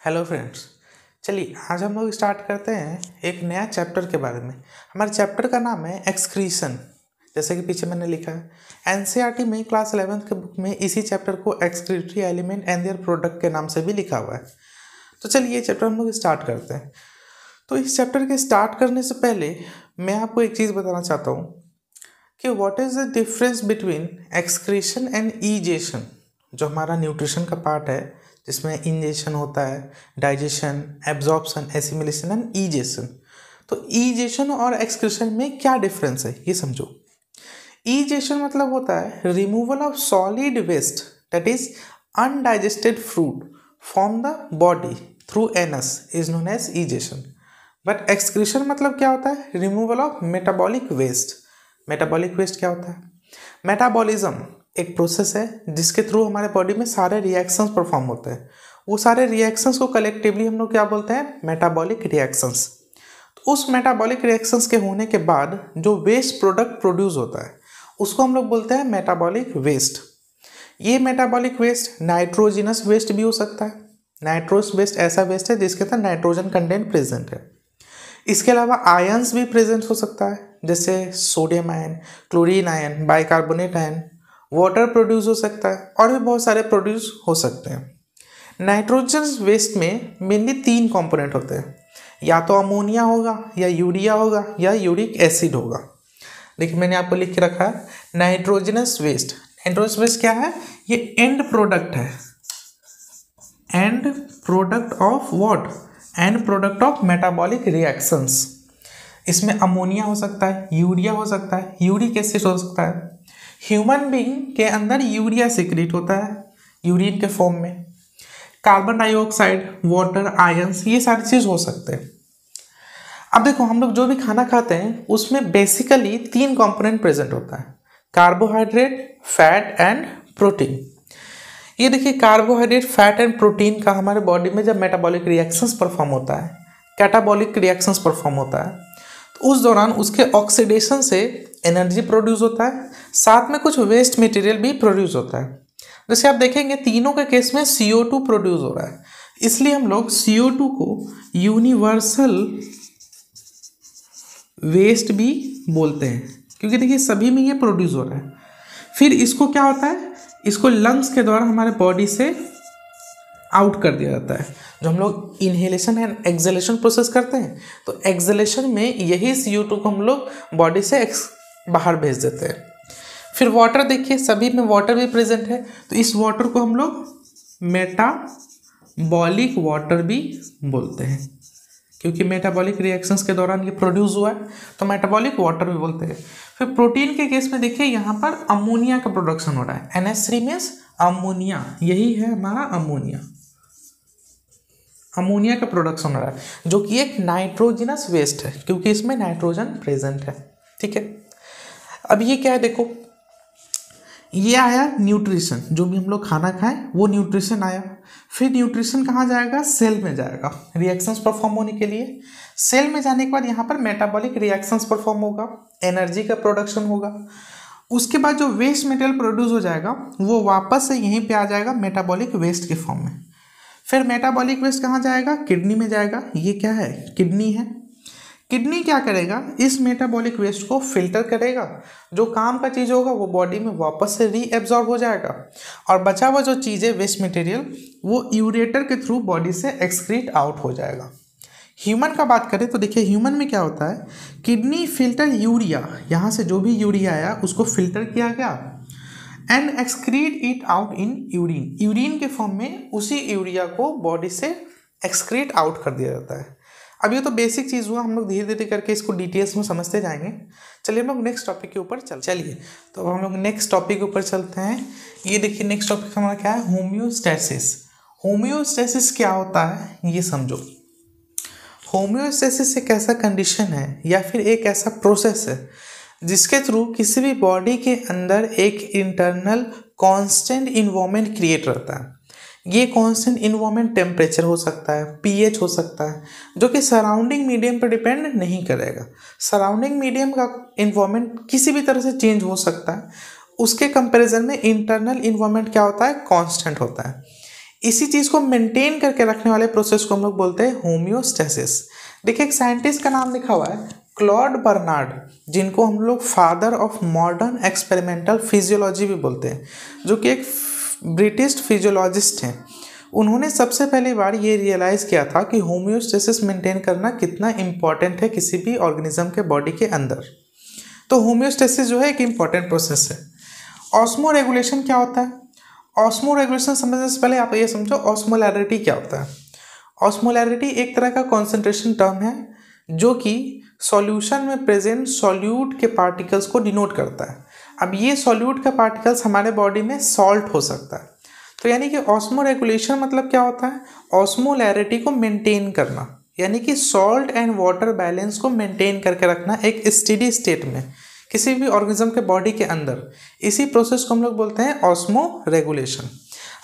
Hello friends. चलिए आज हम लोग स्टार्ट करते हैं एक नया चैप्टर के बारे में। हमारे चैप्टर का नाम है एक्सक्रीशन। जैसे कि पीछे मैंने लिखा है एनसीईआरटी में क्लास 11th के बुक में इसी चैप्टर को excretory element and their product के नाम से भी लिखा हुआ है। तो चलिए ये चैप्टर हम लोग स्टार्ट करते हैं। तो इस चैप्टर के स्टार्ट करने से पहले मैं आपको एक चीज़ बताना चाहता हूँ कि what is the difference between excretion and ईजेशन। जो हमारा न्यूट्रिशन का पार्ट है जिसमें इंजेशन होता है, डाइजेशन, एब्जॉर्प्शन, एसिमिलेशन एंड ईजेशन। तो ईजेशन और एक्सक्रीशन में क्या डिफरेंस है ये समझो। ईजेशन मतलब होता है removal of solid waste that is undigested food from the body through anus is known as egestion. But excretion मतलब क्या होता है removal of metabolic waste. Metabolic waste क्या होता है? मेटाबॉलिज्म एक प्रोसेस है जिसके थ्रू हमारे बॉडी में सारे रिएक्शंस परफॉर्म होते हैं। वो सारे रिएक्शंस को कलेक्टिवली हम लोग क्या बोलते हैं? Metabolic reactions. तो उस मेटाबॉलिक रिएक्शंस के होने के बाद जो वेस्ट प्रोडक्ट प्रोड्यूस होता है उसको हम लोग बोलते हैं मेटाबॉलिक वेस्ट। ये मेटाबॉलिक वेस्ट नाइट्रोजिनस वेस्ट भी हो सकता है। नाइट्रोस वेस्ट ऐसा वेस्ट है जिसके अंदर नाइट्रोजन कंटेंट प्रेजेंट है। इसके अलावा आयंस भी प्रेजेंट हो सकता है जैसे sodium ion, chlorine ion, bicarbonate ion, water produce हो सकता है और भी बहुत सारे प्रोड्यूस हो सकते हैं। नाइट्रोजन वेस्ट में मेनली 3 कंपोनेंट होते हैं, या तो अमोनिया होगा या यूरिया होगा या यूरिक एसिड होगा। देखिए मैंने आपको लिख के रखा है नाइट्रोजनस वेस्ट। नाइट्रोजनस वेस्ट क्या है? ये एंड प्रोडक्ट है। And product of what? And product of metabolic reactions. इसमें अमोनिया हो सकता है, यूरिया हो सकता है, यूरिक एसिड हो सकता है। ह्यूमन बीइंग के अंदर यूरिया सिक्रीट होता है यूरिन के फॉर्म में। कार्बन डाइऑक्साइड, वाटर, आयंस, ये सारी चीज़ हो सकते हैं। अब देखो हम लोग जो भी खाना खाते हैं उसमें बेसिकली 3 कंपोनेंट प्रेजेंट होता है, कार्बोहाइड्रेट, फैट एंड प्रोटीन। ये देखिए कार्बोहाइड्रेट, फैट एंड प्रोटीन का हमारे बॉडी में जब मेटाबॉलिक रिएक्शंस परफॉर्म होता है, कैटाबॉलिक रिएक्शंस परफॉर्म होता है, तो उस दौरान उसके ऑक्सीडेशन से एनर्जी प्रोड्यूस होता है, साथ में कुछ वेस्ट मटेरियल भी प्रोड्यूस होता है। जैसे आप देखेंगे तीनों के केस में CO2 प्रोड्यूस हो रहा है, इसलिए हम लोग CO2 को यूनिवर्सल वेस्ट भी बोलते हैं क्योंकि देखिए सभी में ये प्रोड्यूस हो रहा है। फिर इसको क्या होता है? इसको लंग्स के द्वारा हमारे बॉडी से आउट कर दिया जाता है। जो हम लोग इनहेलेशन एंड एक्सहेलेशन प्रोसेस करते हैं तो एक्सहेलेशन में यही CO2 को हम लोग बॉडी से बाहर भेज देते हैं। फिर वाटर देखिए सभी में वाटर भी प्रेजेंट है, तो इस वाटर को हम लोग मेटाबॉलिक वाटर भी बोलते हैं क्योंकि मेटाबॉलिक रिएक्शंस के दौरान ये प्रोड्यूस हुआ है, तो मेटाबॉलिक वाटर भी बोलते हैं। फिर प्रोटीन के केस में देखिए यहाँ पर अमोनिया का प्रोडक्शन हो रहा है। NH3 मीन्स अमोनिया, यही है हमारा अमोनिया। अमोनिया का प्रोडक्शन हो रहा है जो कि एक नाइट्रोजनस वेस्ट है क्योंकि इसमें नाइट्रोजन प्रेजेंट है। ठीक है, अब ये क्या है? देखो ये आया न्यूट्रिशन, जो भी हम लोग खाना खाएं वो न्यूट्रिशन आया। फिर न्यूट्रिशन कहाँ जाएगा? सेल में जाएगा रिएक्शंस परफॉर्म होने के लिए। सेल में जाने के बाद यहाँ पर मेटाबॉलिक रिएक्शंस परफॉर्म होगा, एनर्जी का प्रोडक्शन होगा। उसके बाद जो वेस्ट मटेरियल प्रोड्यूस हो जाएगा वो वापस से यहीं पे आ जाएगा मेटाबॉलिक वेस्ट के फॉर्म में। फिर मेटाबॉलिक वेस्ट कहाँ जाएगा? किडनी में जाएगा। ये क्या है? किडनी है। किडनी क्या करेगा? इस मेटाबॉलिक वेस्ट को फिल्टर करेगा, जो काम का चीज़ होगा वो बॉडी में वापस से रीएब्जॉर्ब हो जाएगा और बचा हुआ जो चीज़ है वेस्ट मटेरियल वो यूरेटर के थ्रू बॉडी से एक्सक्रीट आउट हो जाएगा। ह्यूमन का बात करें तो देखिए ह्यूमन में क्या होता है? किडनी फिल्टर यूरिया, यहाँ से जो भी यूरिया आया उसको फिल्टर किया गया and excrete it out in urine. Urine के फॉर्म में उसी यूरिया को बॉडी से एक्सक्रीट आउट कर दिया जाता है। अब ये तो बेसिक चीज़ हुआ, हम लोग धीरे धीरे करके इसको डिटेल्स में समझते जाएंगे। चलिए हम लोग नेक्स्ट टॉपिक के ऊपर चलिए तो अब हम लोग नेक्स्ट टॉपिक के ऊपर चलते हैं। ये देखिए नेक्स्ट टॉपिक हमारा क्या है? होम्योस्टैसिस। होम्योस्टैसिस क्या होता है ये समझो। होम्योस्टैसिस एक ऐसा कंडीशन है या फिर एक ऐसा प्रोसेस है जिसके थ्रू किसी भी बॉडी के अंदर एक इंटरनल कांस्टेंट इन्वायरमेंट क्रिएट रहता है। ये कांस्टेंट इन्वायरमेंट टेम्परेचर हो सकता है, pH हो सकता है, जो कि सराउंडिंग मीडियम पर डिपेंड नहीं करेगा। सराउंडिंग मीडियम का इन्वायरमेंट किसी भी तरह से चेंज हो सकता है, उसके कंपैरिजन में इंटरनल इन्वायरमेंट क्या होता है? कांस्टेंट होता है। इसी चीज़ को मेंटेन करके रखने वाले प्रोसेस को हम लोग बोलते हैं होम्योस्टेसिस। देखिए एक साइंटिस्ट का नाम लिखा हुआ है क्लॉड बर्नार्ड, जिनको हम लोग father of modern experimental physiology भी बोलते हैं, जो कि एक ब्रिटिश फिजियोलॉजिस्ट हैं। उन्होंने सबसे पहली बार ये रियलाइज़ किया था कि होम्योस्टेसिस मेंटेन करना कितना इम्पॉर्टेंट है किसी भी ऑर्गेनिज्म के बॉडी के अंदर। तो होम्योस्टेसिस जो है एक इम्पॉर्टेंट प्रोसेस है। ऑस्मो रेगुलेशन क्या होता है? ऑस्मो रेगुलेशन समझने से पहले आप ये समझो ऑस्मोलैरिटी क्या होता है। ऑस्मोलैरिटी एक तरह का कॉन्सेंट्रेशन टर्म है जो कि सॉल्यूशन में प्रेजेंट सॉल्यूट के पार्टिकल्स को डिनोट करता है। अब ये सॉल्यूट का पार्टिकल्स हमारे बॉडी में सॉल्ट हो सकता है। तो यानी कि ऑस्मो रेगुलेशन मतलब क्या होता है? ऑस्मोलैरिटी को मेंटेन करना, यानी कि सॉल्ट एंड वाटर बैलेंस को मेंटेन करके रखना एक स्टेडी स्टेट में किसी भी ऑर्गेनिज्म के बॉडी के अंदर। इसी प्रोसेस को हम लोग बोलते हैं ऑस्मो रेगुलेशन।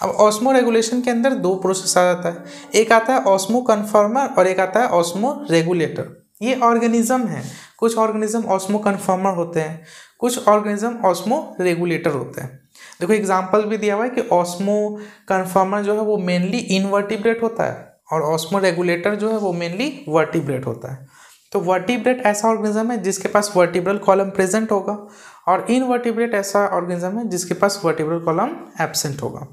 अब ऑस्मो रेगुलेशन के अंदर दो प्रोसेस आ जाता है, एक आता है ऑस्मो कन्फर्मर और एक आता है ऑस्मो रेगुलेटर। ये ऑर्गेनिज्म है, कुछ ऑर्गेनिज्म ऑस्मो कन्फर्मर होते हैं, कुछ ऑर्गेनिज्म ऑस्मो रेगुलेटर होते हैं। देखो एग्जाम्पल भी दिया हुआ है कि ऑस्मो कन्फर्मर जो है वो मेनली इनवर्टिब्रेट होता है और ऑस्मो रेगुलेटर जो है वो मेनली वर्टिब्रेट होता है। तो वर्टिब्रेट ऐसा ऑर्गेनिज्म है जिसके पास वर्टिब्रल कॉलम प्रेजेंट होगा और इनवर्टिब्रेट ऐसा ऑर्गेनिज्म है जिसके पास वर्टिब्रल कॉलम एब्सेंट होगा।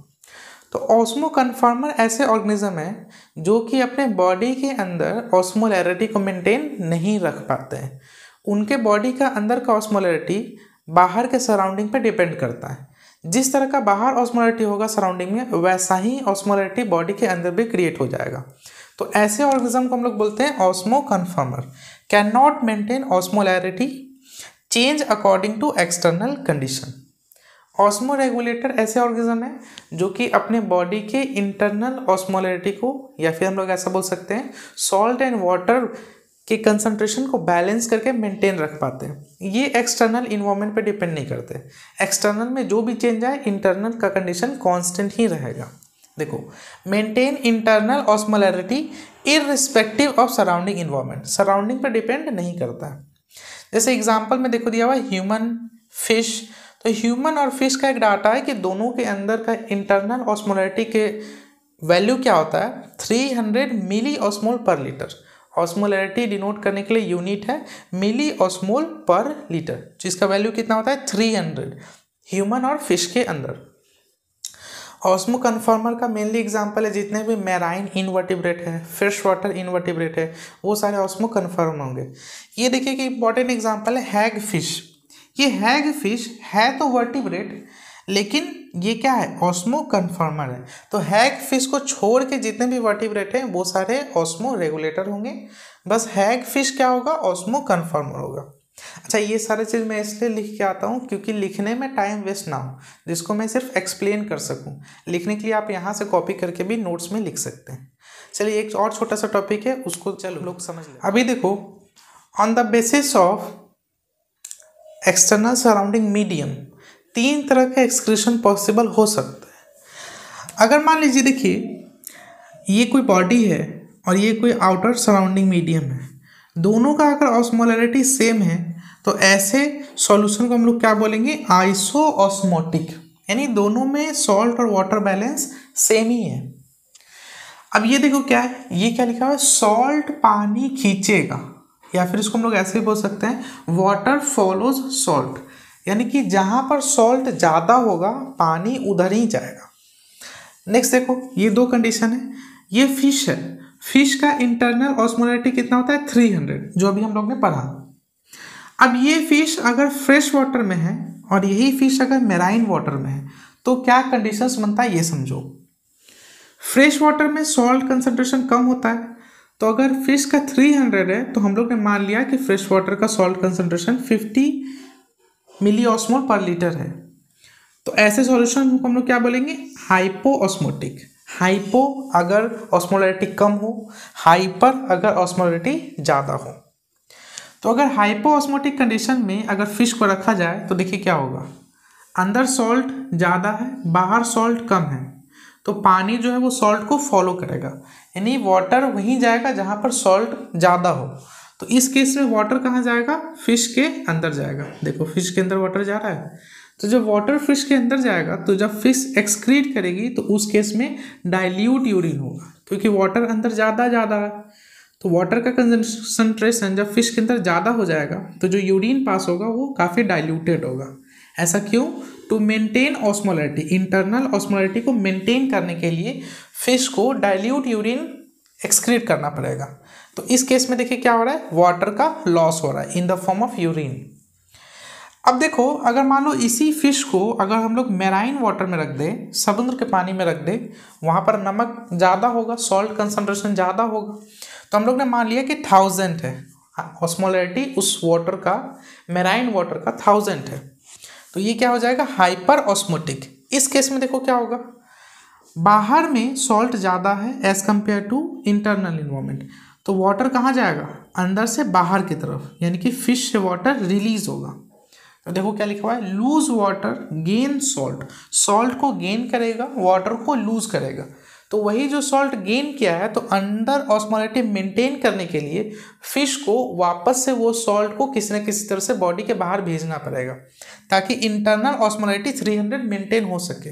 तो ऑस्मो कन्फर्मर ऐसे ऑर्गेनिज्म है जो कि अपने बॉडी के अंदर ऑस्मोलैरिटी को मेंटेन नहीं रख पाते हैं। उनके बॉडी का अंदर का ऑस्मोलैरिटी बाहर के सराउंडिंग पे डिपेंड करता है। जिस तरह का बाहर ऑस्मोलैरिटी होगा सराउंडिंग में, वैसा ही ऑस्मोलैरिटी बॉडी के अंदर भी क्रिएट हो जाएगा। तो ऐसे ऑर्गेनिज्म को हम लोग बोलते हैं osmo conformer. Can not maintain osmolarity, change according to external condition. Osmo regulator ऐसे ऑर्गेनिज्म है जो कि अपने बॉडी के इंटरनल ऑस्मोलैरिटी को, या फिर हम लोग ऐसा बोल सकते हैं सॉल्ट एंड वाटर के कंसंट्रेशन को बैलेंस करके मेंटेन रख पाते हैं। ये एक्सटर्नल इन्वायरमेंट पे डिपेंड नहीं करते। एक्सटर्नल में जो भी चेंज आए, इंटरनल का कंडीशन कांस्टेंट ही रहेगा। देखो, maintain internal osmolarity irrespective of surrounding environment, surrounding पर डिपेंड नहीं करता है। जैसे एग्जाम्पल में देखो दिया हुआ ह्यूमन, फिश। तो ह्यूमन और फिश का एक डाटा है कि दोनों के अंदर का इंटरनल ऑस्मोलैरिटी के वैल्यू क्या होता है, 300 मिली ऑस्मोल पर लीटर। ऑस्मोलैरिटी डिनोट करने के लिए यूनिट है मिली ऑस्मोल पर लीटर, जिसका वैल्यू कितना होता है 300 ह्यूमन और फिश के अंदर। ऑस्मो कन्फर्मर का मेनली एग्जांपल है जितने भी मैराइन इनवर्टिब्रेट है, फ्रेश वाटर इनवर्टिब्रेट है, वो सारे ऑस्मो कन्फर्म होंगे। ये देखिए कि इंपॉर्टेंट एग्जांपल है हैग फिश। ये हैग फिश है तो वर्टिब्रेट, लेकिन ये क्या है, ऑस्मो कन्फर्मर है। तो हैग फिश को छोड़ के जितने भी वर्टिब्रेट हैं वो सारे ऑस्मो रेगुलेटर होंगे, बस हैग फिश क्या होगा, ऑस्मो कन्फर्मर होगा। अच्छा, ये सारे चीज़ मैं इसलिए लिख के आता हूँ क्योंकि लिखने में टाइम वेस्ट ना हो, जिसको मैं सिर्फ एक्सप्लेन कर सकूँ। लिखने के लिए आप यहाँ से कॉपी करके भी नोट्स में लिख सकते हैं। चलिए एक और छोटा सा टॉपिक है, उसको चलो लोग समझ लें। अभी देखो, on the basis of external surrounding medium 3 तरह का एक्सक्रीशन पॉसिबल हो सकता है। अगर मान लीजिए देखिए ये कोई बॉडी है और ये कोई आउटर सराउंडिंग मीडियम है, दोनों का अगर ऑस्मोलैरिटी सेम है तो ऐसे सॉल्यूशन को हम लोग क्या बोलेंगे, आइसो ऑस्मोटिक, यानी दोनों में सॉल्ट और वाटर बैलेंस सेम ही है। अब ये देखो क्या है, ये क्या लिखा हुआ है, सॉल्ट पानी खींचेगा, या फिर इसको हम लोग ऐसे भी बोल सकते हैं वाटर फॉलोज सॉल्ट, यानी कि जहाँ पर सॉल्ट ज़्यादा होगा पानी उधर ही जाएगा। नेक्स्ट देखो, ये 2 कंडीशन है। ये फिश है, फिश का इंटरनल ऑस्मोलैरिटी कितना होता है 300, जो अभी हम लोग ने पढ़ा। अब ये फिश अगर फ्रेश वाटर में है और यही फिश अगर मेराइन वाटर में है तो क्या कंडीशंस बनता है ये समझो। फ्रेश वाटर में सॉल्ट कंसंट्रेशन कम होता है, तो अगर फिश का 300 है तो हम लोग ने मान लिया कि फ्रेश वाटर का सॉल्ट कंसंट्रेशन 50 मिली ऑस्मोल पर लीटर है। तो ऐसे सॉल्यूशन को हम लोग क्या बोलेंगे, हाइपो ऑस्मोटिक। हाइपो अगर ऑस्मोलैरिटी कम हो, हाइपर अगर ऑस्मोलैरिटी ज़्यादा हो। तो अगर हाइपो ऑस्मोटिक कंडीशन में अगर फिश को रखा जाए तो देखिए क्या होगा, अंदर सॉल्ट ज़्यादा है, बाहर सॉल्ट कम है, तो पानी जो है वो सॉल्ट को फॉलो करेगा, यानी वाटर वहीं जाएगा जहाँ पर सॉल्ट ज़्यादा हो। तो इस केस में वाटर कहाँ जाएगा, फिश के अंदर जाएगा। देखो फिश के अंदर वाटर जा रहा है, तो जब वाटर फिश के अंदर जाएगा तो जब फिश एक्सक्रीट करेगी तो उस केस में डाइल्यूट यूरिन होगा, क्योंकि वाटर अंदर ज़्यादा है। तो वाटर का कंसंट्रेशन जब फिश के अंदर ज़्यादा हो जाएगा तो जो यूरिन पास होगा वो काफ़ी डाइल्यूटेड होगा। ऐसा क्यों? To maintain osmolarity, internal osmolarity को मेंटेन करने के लिए फिश को डाइल्यूट यूरिन एक्सक्रीट करना पड़ेगा। तो इस केस में देखिए क्या हो रहा है, वाटर का लॉस हो रहा है in the form of urine. अब देखो, अगर मान लो इसी फिश को अगर हम लोग मैराइन वाटर में रख दें, समुद्र के पानी में रख दें, वहाँ पर नमक ज़्यादा होगा, सॉल्ट कंसंट्रेशन ज़्यादा होगा। तो हम लोग ने मान लिया कि 1000 है ऑस्मोलैरिटी उस वाटर का, मैराइन वाटर का 1000 है। तो ये क्या हो जाएगा, हाइपर ऑस्मोटिक। इस केस में देखो क्या होगा, बाहर में सॉल्ट ज़्यादा है as compare to internal environment, तो वाटर कहाँ जाएगा, अंदर से बाहर की तरफ, यानी कि फिश से वाटर रिलीज होगा। तो देखो क्या लिखा हुआ है, loose water gain salt, salt को गेन करेगा, वाटर को लूज करेगा। तो वही जो सॉल्ट गेन किया है, तो अंडर ऑस्मोलैरिटी मेंटेन करने के लिए फिश को वापस से वो सॉल्ट को किसी न किसी तरह से बॉडी के बाहर भेजना पड़ेगा, ताकि इंटरनल ऑस्मोलैरिटी 300 मेंटेन हो सके।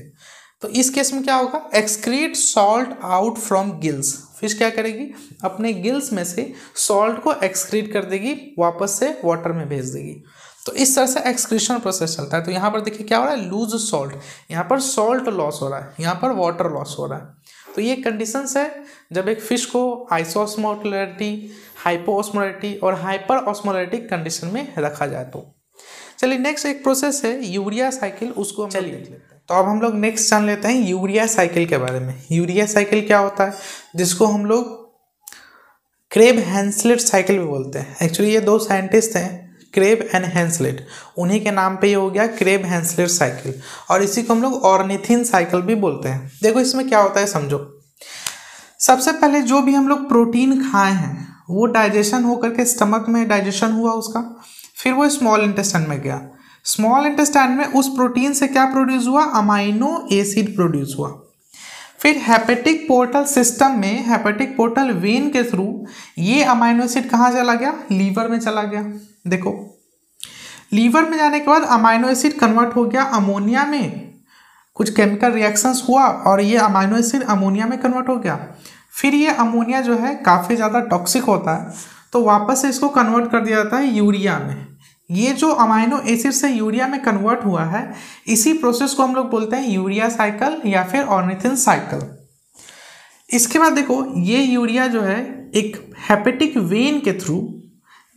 तो इस केस में क्या होगा, excrete salt out from gills, fish क्या करेगी, अपने गिल्स में से सॉल्ट को एक्सक्रीट कर देगी, वापस से वाटर में भेज देगी। तो इस तरह से एक्सक्रीशन प्रोसेस चलता है। तो यहाँ पर देखिए क्या हो रहा है, लूज सॉल्ट, यहाँ पर सॉल्ट लॉस हो रहा है, यहाँ पर वाटर लॉस हो रहा है। तो ये कंडीशंस है जब एक फिश को आइसोस्मोलैरिटी, हाइपोस्मोलैरिटी और हाइपर ऑस्मोलैरिटिक कंडीशन में रखा जाए। तो चलिए नेक्स्ट एक प्रोसेस है यूरिया साइकिल, उसको हम चलिए देख लेते हैं। तो अब हम लोग नेक्स्ट जान लेते हैं यूरिया साइकिल के बारे में। यूरिया साइकिल क्या होता है, जिसको हम लोग क्रेब हैंसलेट साइकिल भी बोलते हैं। एक्चुअली ये दो साइंटिस्ट हैं, क्रेब एंड हैंसलेट, उन्हीं के नाम पे ये हो गया क्रेब हैंसलेट साइकिल, और इसी को हम लोग ऑर्निथिन साइकिल भी बोलते हैं। देखो इसमें क्या होता है समझो। सबसे पहले जो भी हम लोग प्रोटीन खाए हैं वो डाइजेशन होकर के स्टमक में डाइजेशन हुआ उसका, फिर वो स्मॉल इंटेस्टाइन में गया। स्मॉल इंटेस्टाइन में उस प्रोटीन से क्या प्रोड्यूस हुआ, अमाइनो एसिड प्रोड्यूस हुआ। फिर हेपेटिक पोर्टल सिस्टम में, हेपेटिक पोर्टल वेन के थ्रू ये अमाइनो एसिड कहाँ चला गया, लीवर में चला गया। देखो लीवर में जाने के बाद अमाइनो एसिड कन्वर्ट हो गया अमोनिया में, कुछ केमिकल रिएक्शंस हुआ और ये अमाइनो एसिड अमोनिया में कन्वर्ट हो गया। फिर ये अमोनिया जो है काफ़ी ज़्यादा टॉक्सिक होता है, तो वापस से इसको कन्वर्ट कर दिया जाता है यूरिया में। ये जो अमाइनो एसिड से यूरिया में कन्वर्ट हुआ है, इसी प्रोसेस को हम लोग बोलते हैं यूरिया साइकिल या फिर ऑर्निथिन साइकिल। इसके बाद देखो ये यूरिया जो है एक हेपेटिक वेन के थ्रू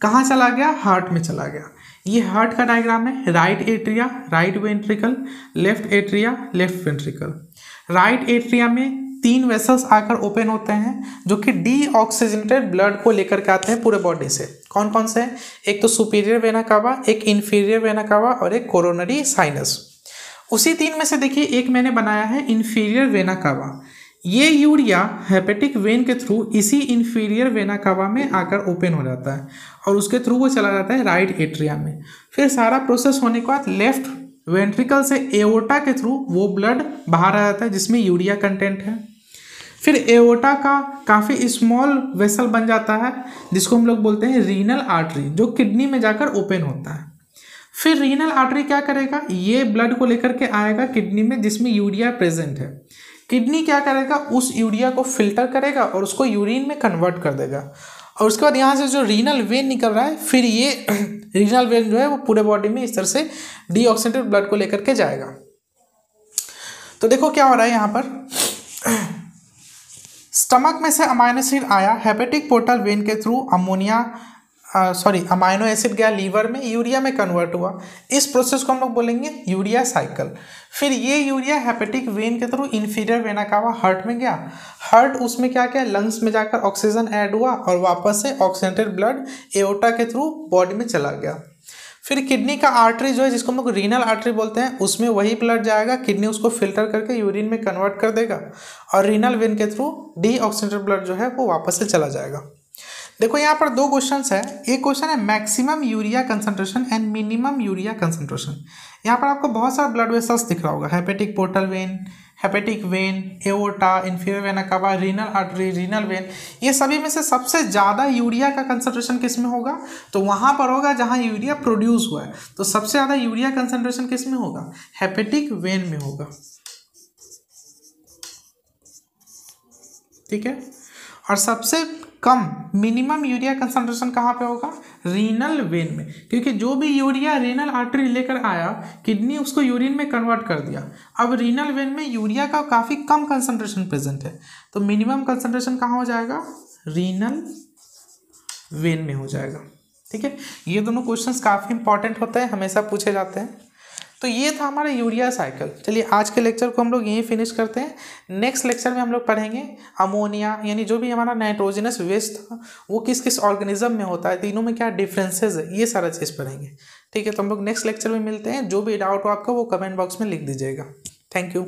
कहाँ चला गया, हार्ट में चला गया। ये हार्ट का डायग्राम है, right atria, right ventricle, left atria, left ventricle. Right atria में 3 वेसल्स आकर ओपन होते हैं जो कि डीऑक्सीजनेटेड ब्लड को लेकर के आते हैं पूरे बॉडी से। कौन कौन से हैं, एक तो सुपीरियर वेना कावा, एक इंफीरियर वेना कावा और एक कोरोनरी साइनस। उसी 3 में से देखिए एक मैंने बनाया है इंफीरियर वेना कावा। ये यूरिया हेपेटिक वेन के थ्रू इसी इंफीरियर वेना कावा में आकर ओपन हो जाता है और उसके थ्रू वो चला जाता है राइट एट्रिया में। फिर सारा प्रोसेस होने के बाद लेफ्ट वेंट्रिकल से एओर्टा के थ्रू वो ब्लड बाहर आ जाता है जिसमें यूरिया कंटेंट है। फिर एओर्टा का काफ़ी स्मॉल वेसल बन जाता है जिसको हम लोग बोलते हैं रीनल आर्टरी, जो किडनी में जाकर ओपन होता है। फिर रीनल आर्टरी क्या करेगा, ये ब्लड को लेकर के आएगा किडनी में जिसमें यूरिया प्रेजेंट है। किडनी क्या करेगा, उस यूरिया को फिल्टर करेगा और उसको यूरिन में कन्वर्ट कर देगा। और उसके बाद यहाँ से जो रीनल वेन निकल रहा है, फिर ये रीनल वेन जो है वो पूरे बॉडी में इस तरह से डीऑक्सीजनेटेड ब्लड को लेकर के जाएगा। तो देखो क्या हो रहा है यहाँ पर, स्टमक में से अमाइनो एसिड आया, हेपेटिक पोर्टल वेन के थ्रू अमाइनो एसिड गया लीवर में, यूरिया में कन्वर्ट हुआ। इस प्रोसेस को हम लोग बोलेंगे यूरिया साइकिल। फिर ये यूरिया हेपेटिक वेन के through inferior vena cava heart में गया, हार्ट उसमें क्या किया, लंग्स में जाकर ऑक्सीजन ऐड हुआ और वापस से ऑक्सीजनेटेड ब्लड एओर्टा के थ्रू बॉडी में चला गया। फिर किडनी का आर्टरी जो है जिसको हम लोग रीनल आर्टरी बोलते हैं, उसमें वही ब्लड जाएगा, किडनी उसको फिल्टर करके यूरिन में कन्वर्ट कर देगा और रीनल वेन के थ्रू डीऑक्सीजनेटेड ब्लड जो है वो वापस से चला जाएगा। देखो यहाँ पर 2 क्वेश्चंस है। एक क्वेश्चन है maximum urea concentration and minimum urea concentration. यहाँ पर आपको बहुत सारा ब्लड वेसल्स दिख रहा होगा, hepatic portal vein, hepatic when, aorta, inferior vena cava, renal artery, renal vein, ये सभी में से सबसे ज़्यादा यूरिया का कंसंट्रेशन किस में होगा? तो वहाँ पर होगा जहाँ यूरिया प्रोड्यूस हुआ है। तो सबसे ज़्यादा यूरिया कंसंट्रेशन किस में होगा? हेपेटिक वेन में होगा। ठीक है। और सबसे कम मिनिमम यूरिया कंसंट्रेशन कहाँ पे होगा? रीनल वेन में, क्योंकि जो भी यूरिया रीनल आर्टरी लेकर आया, किडनी उसको यूरिन में कन्वर्ट कर दिया। अब रीनल वेन में यूरिया का काफ़ी कम कंसंट्रेशन प्रेजेंट है, तो मिनिमम कंसंट्रेशन कहाँ हो जाएगा? रीनल वेन में हो जाएगा। ठीक है, ये दोनों क्वेश्चंस काफ़ी इंपॉर्टेंट होते हैं, हमेशा पूछे जाते हैं। तो ये था हमारा यूरिया साइकिल। चलिए आज के लेक्चर को हम लोग यहीं फिनिश करते हैं। नेक्स्ट लेक्चर में हम लोग पढ़ेंगे अमोनिया, यानी जो भी हमारा नाइट्रोजनस वेस्ट था वो किस किस ऑर्गेनिज्म में होता है, तीनों में क्या डिफरेंसेस है, ये सारा चीज़ पढ़ेंगे। ठीक है, तो हम लोग नेक्स्ट लेक्चर में मिलते हैं। जो भी डाउट हो आपका वो कमेंट बॉक्स में लिख दीजिएगा। Thank you.